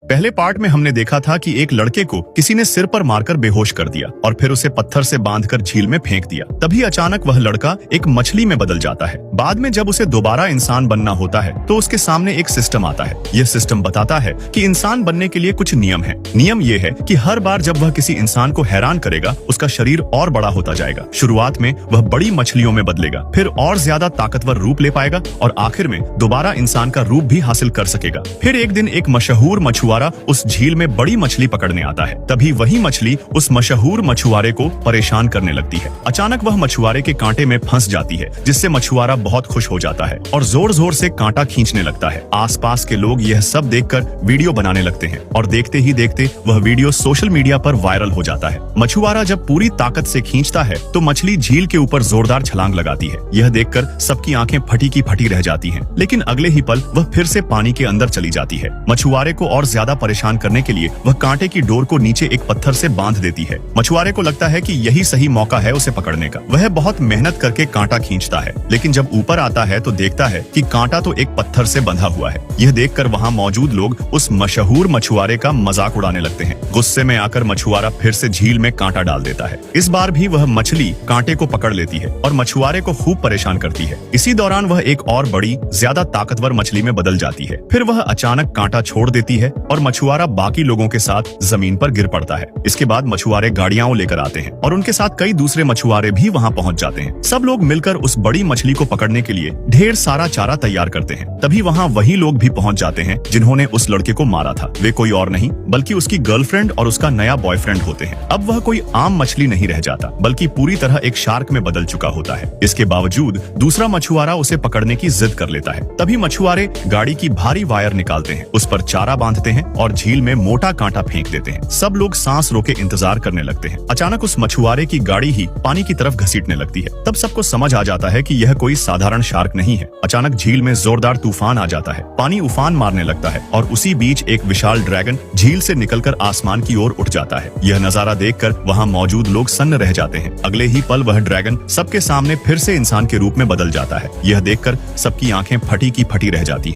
पहले पार्ट में हमने देखा था कि एक लड़के को किसी ने सिर पर मारकर बेहोश कर दिया और फिर उसे पत्थर से बांधकर झील में फेंक दिया। तभी अचानक वह लड़का एक मछली में बदल जाता है। बाद में जब उसे दोबारा इंसान बनना होता है तो उसके सामने एक सिस्टम आता है। यह सिस्टम बताता है कि इंसान बनने के लिए कुछ नियम है। नियम ये है कि हर बार जब वह किसी इंसान को हैरान करेगा उसका शरीर और बड़ा होता जाएगा। शुरुआत में वह बड़ी मछलियों में बदलेगा, फिर और ज्यादा ताकतवर रूप ले पाएगा और आखिर में दोबारा इंसान का रूप भी हासिल कर सकेगा। फिर एक दिन एक मशहूर मछुआरा उस झील में बड़ी मछली पकड़ने आता है। तभी वही मछली उस मशहूर मछुआरे को परेशान करने लगती है। अचानक वह मछुआरे के कांटे में फंस जाती है, जिससे मछुआरा बहुत खुश हो जाता है और जोर जोर से कांटा खींचने लगता है। आसपास के लोग यह सब देखकर वीडियो बनाने लगते हैं और देखते ही देखते वह वीडियो सोशल मीडिया पर वायरल हो जाता है। मछुआरा जब पूरी ताकत से खींचता है तो मछली झील के ऊपर जोरदार छलांग लगाती है। यह देखकर सबकी आंखें फटी की फटी रह जाती हैं। लेकिन अगले ही पल वह फिर से पानी के अंदर चली जाती है। मछुआरे को और ज्यादा परेशान करने के लिए वह कांटे की डोर को नीचे एक पत्थर से बांध देती है। मछुआरे को लगता है कि यही सही मौका है उसे पकड़ने का। वह बहुत मेहनत करके कांटा खींचता है, लेकिन जब ऊपर आता है तो देखता है कि कांटा तो एक पत्थर से बंधा हुआ है। यह देखकर वहां मौजूद लोग उस मशहूर मछुआरे का मजाक उड़ाने लगते हैं। गुस्से में आकर मछुआरा फिर से झील में कांटा डाल देता है। इस बार भी वह मछली कांटे को पकड़ लेती है और मछुआरे को खूब परेशान करती है। इसी दौरान वह एक और बड़ी ज्यादा ताकतवर मछली में बदल जाती है। फिर वह अचानक कांटा छोड़ देती है और मछुआरा बाकी लोगों के साथ जमीन पर गिर पड़ता है। इसके बाद मछुआरे गाड़ियां लेकर आते हैं और उनके साथ कई दूसरे मछुआरे भी वहां पहुंच जाते हैं। सब लोग मिलकर उस बड़ी मछली को पकड़ने के लिए ढेर सारा चारा तैयार करते हैं। तभी वहां वही लोग भी पहुंच जाते हैं जिन्होंने उस लड़के को मारा था। वे कोई और नहीं बल्कि उसकी गर्लफ्रेंड और उसका नया बॉयफ्रेंड होते हैं। अब वह कोई आम मछली नहीं रह जाता बल्कि पूरी तरह एक शार्क में बदल चुका होता है। इसके बावजूद दूसरा मछुआरा उसे पकड़ने की जिद कर लेता है। तभी मछुआरे गाड़ी की भारी वायर निकालते हैं, उस पर चारा बांधते हैं और झील में मोटा कांटा फेंक देते हैं। सब लोग सांस रोके इंतजार करने लगते हैं। अचानक उस मछुआरे की गाड़ी ही पानी की तरफ घसीटने लगती है। तब सबको समझ आ जाता है कि यह कोई साधारण शार्क नहीं है। अचानक झील में जोरदार तूफान आ जाता है, पानी उफान मारने लगता है और उसी बीच एक विशाल ड्रैगन झील से निकलकर आसमान की ओर उठ जाता है। यह नजारा देखकर वहां मौजूद लोग सन्न रह जाते हैं। अगले ही पल वह ड्रैगन सबके सामने फिर से इंसान के रूप में बदल जाता है। यह देखकर सबकी आंखें फटी की फटी रह जाती हैं।